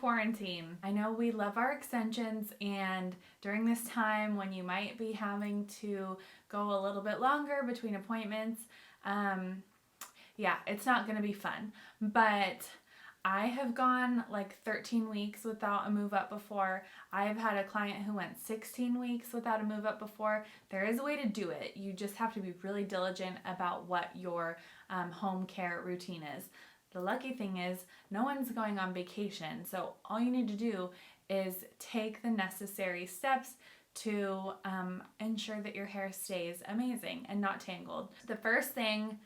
quarantine. I know we love our extensions, and during this time when you might be having to go a little bit longer between appointments, yeah, it's not going to be fun. But I have gone like 13 weeks without a move up before. I have had a client who went 16 weeks without a move up before. There is a way to do it. You just have to be really diligent about what your home care routine is. The lucky thing is no one's going on vacation, so all you need to do is take the necessary steps to ensure that your hair stays amazing and not tangled. The first thing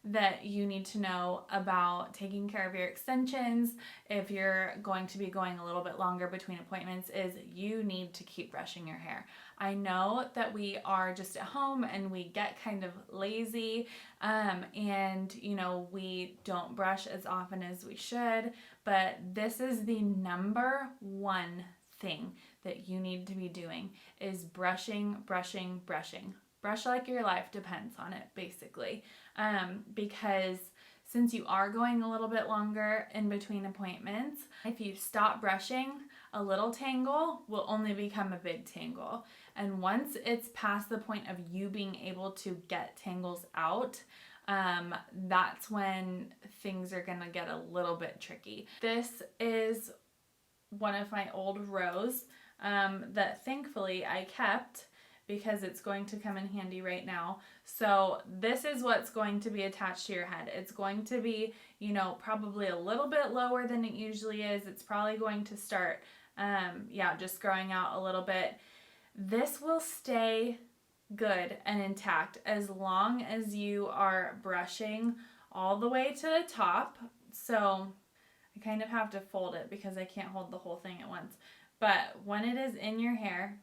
that you need to know about taking care of your extensions, if you're going to be going a little bit longer between appointments, is you need to keep brushing your hair. I know that we are just at home and we get kind of lazy, and we don't brush as often as we should, but this is the number one thing that you need to be doing is brushing. Brush like your life depends on it, basically. Because since you are going a little bit longer in between appointments, if you stop brushing, a little tangle will only become a big tangle. And once it's past the point of you being able to get tangles out, that's when things are gonna get a little bit tricky. This is one of my old rows that thankfully I kept, because it's going to come in handy right now. So this is what's going to be attached to your head. It's going to be, probably a little bit lower than it usually is. It's probably going to start, just growing out a little bit. This will stay good and intact as long as you are brushing all the way to the top. So I kind of have to fold it because I can't hold the whole thing at once. But when it is in your hair,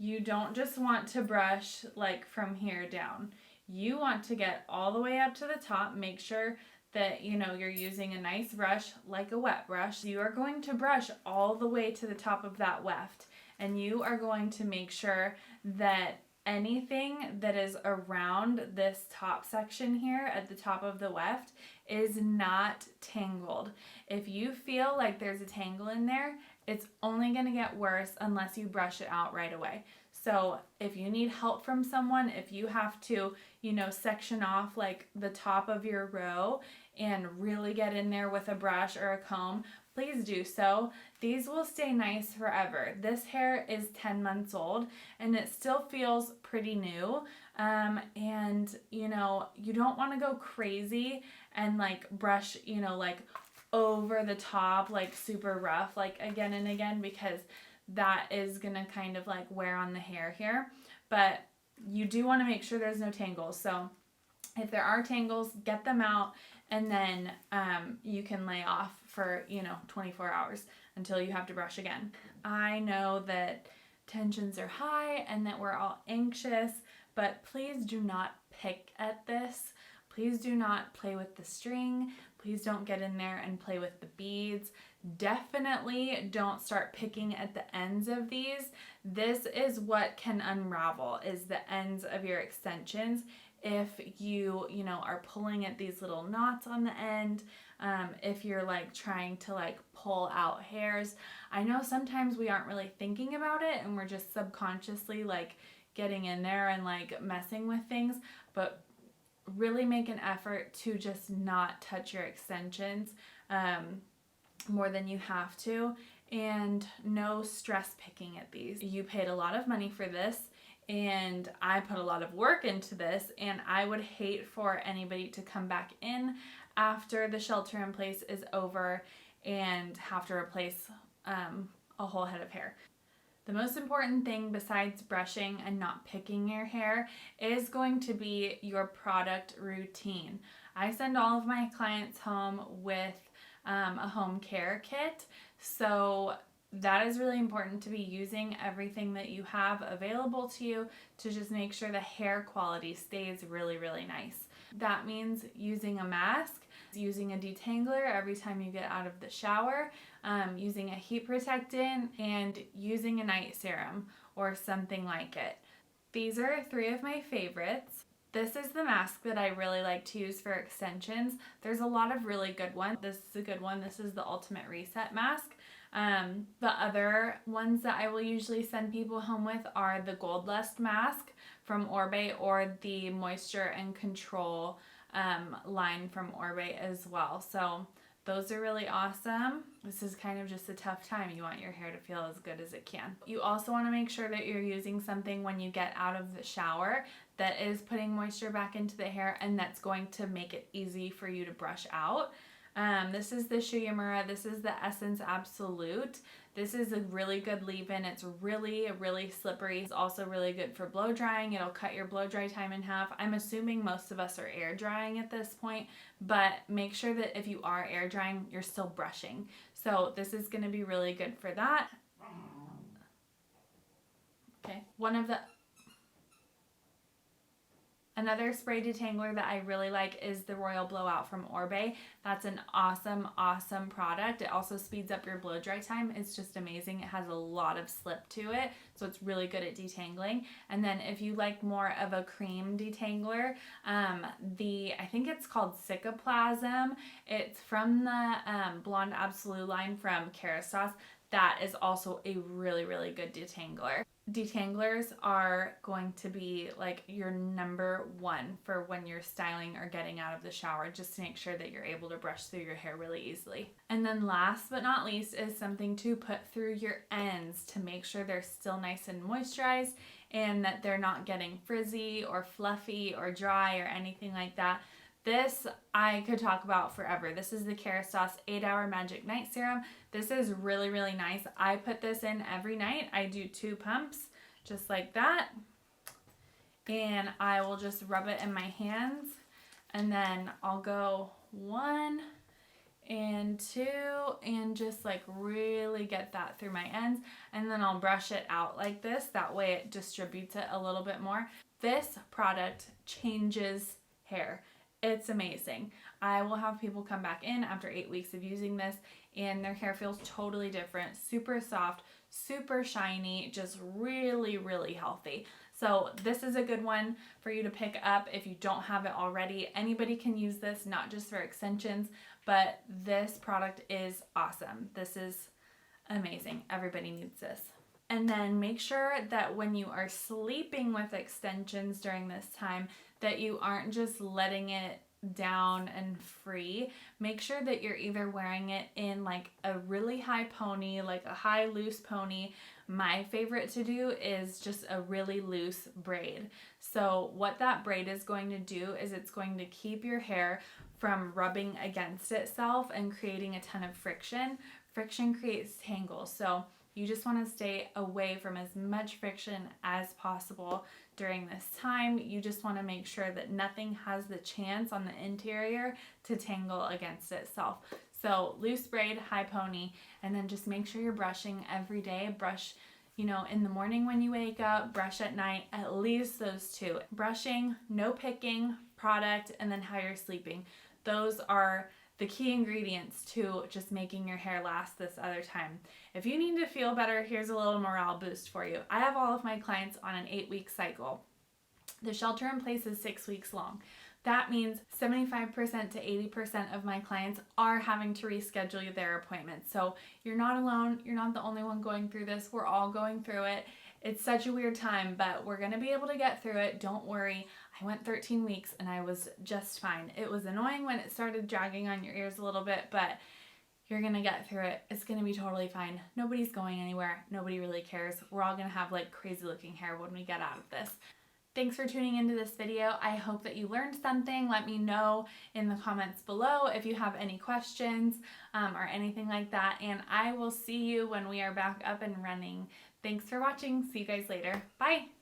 you don't just want to brush like from here down. You want to get all the way up to the top. Make sure that you're using a nice brush like a wet brush. You are going to brush all the way to the top of that weft, and you are going to make sure that anything that is around this top section here at the top of the weft is not tangled. If you feel like there's a tangle in there, it's only going to get worse unless you brush it out right away. So if you need help from someone, if you have to, section off like the top of your row and really get in there with a brush or a comb, please do so. These will stay nice forever. This hair is 10 months old and it still feels pretty new. And you don't want to go crazy and like brush, over the top, like super rough, like again and again, because that is gonna kind of like wear on the hair here. But you do want to make sure there's no tangles. So if there are tangles, get them out, and then you can lay off for 24 hours until you have to brush again. I know that tensions are high and that we're all anxious, but please do not pick at this. Please do not play with the string. Please don't get in there and play with the beads. Definitely don't start picking at the ends of these. This is what can unravel, is the ends of your extensions. If you are pulling at these little knots on the end, if you're like trying to like pull out hairs. I know sometimes we aren't really thinking about it and we're just subconsciously like getting in there and like messing with things, but really make an effort to just not touch your extensions more than you have to, and no stress picking at these. You paid a lot of money for this, and I put a lot of work into this, and I would hate for anybody to come back in after the shelter in place is over and have to replace a whole head of hair. The most important thing besides brushing and not picking your hair is going to be your product routine. I send all of my clients home with a home care kit, so that is really important to be using everything that you have available to you to just make sure the hair quality stays really, really nice. That means using a mask, using a detangler every time you get out of the shower, using a heat protectant, and using a night serum or something like it. These are 3 of my favorites. This is the mask that I really like to use for extensions. There's a lot of really good ones. This is a good one. This is the Ultimate Reset Mask. The other ones that I will usually send people home with are the Gold Lust mask from Orbe or the Moisture and Control line from Orbe as well. So those are really awesome. This is kind of just a tough time. You want your hair to feel as good as it can. You also want to make sure that you're using something when you get out of the shower that is putting moisture back into the hair and that's going to make it easy for you to brush out. This is the uemura. This is the Essence Absolute. This is a really good leave-in. It's really slippery. It's also really good for blow drying. It'll cut your blow dry time in half. I'm assuming most of us are air drying at this point, but make sure that if you are air drying, you're still brushing. So this is going to be really good for that. Okay. Another spray detangler that I really like is the Royal Blowout from Orbe. That's an awesome product. It also speeds up your blow dry time. It's just amazing. It has a lot of slip to it, so it's really good at detangling. And then if you like more of a cream detangler, I think it's called Cicaplazm. It's from the Blonde Absolute line from Kerastase. That is also a really good detangler. Detanglers are going to be like your number one for when you're styling or getting out of the shower, just to make sure that you're able to brush through your hair really easily. And then last but not least is something to put through your ends to make sure they're still nice and moisturized and that they're not getting frizzy or fluffy or dry or anything like that. This I could talk about forever. This is the Kerastase 8-Hour Magic Night Serum. This is really nice. I put this in every night. I do 2 pumps just like that. And I will just rub it in my hands. And then I'll go 1 and 2 and just like really get that through my ends. And then I'll brush it out like this. That way it distributes it a little bit more. This product changes hair. It's amazing. I will have people come back in after 8 weeks of using this and their hair feels totally different, super soft, super shiny, just really healthy. So this is a good one for you to pick up if you don't have it already. Anybody can use this, not just for extensions, but this product is awesome. This is amazing. Everybody needs this. And then make sure that when you are sleeping with extensions during this time, that you aren't just letting it down and free. Make sure that you're either wearing it in like a really high pony, like a high loose pony. My favorite to do is just a really loose braid. So what that braid is going to do is it's going to keep your hair from rubbing against itself and creating a ton of friction. Friction creates tangles. So you just want to stay away from as much friction as possible during this time. You just want to make sure that nothing has the chance on the interior to tangle against itself. So loose braid, high pony, and then just make sure you're brushing every day. Brush, in the morning when you wake up, brush at night, at least those 2. Brushing, no picking, product, and then how you're sleeping. Those are the key ingredients to just making your hair last this other time. If you need to feel better, here's a little morale boost for you. I have all of my clients on an 8-week cycle. The shelter in place is 6 weeks long. That means 75% to 80% of my clients are having to reschedule their appointments. So you're not alone. You're not the only one going through this. We're all going through it. It's such a weird time, but we're going to be able to get through it. Don't worry. I went 13 weeks and I was just fine. It was annoying when it started dragging on your ears a little bit, but you're going to get through it. It's going to be totally fine. Nobody's going anywhere. Nobody really cares. We're all going to have like crazy looking hair when we get out of this. Thanks for tuning into this video. I hope that you learned something. Let me know in the comments below if you have any questions or anything like that. And I will see you when we are back up and running. Thanks for watching. See you guys later. Bye.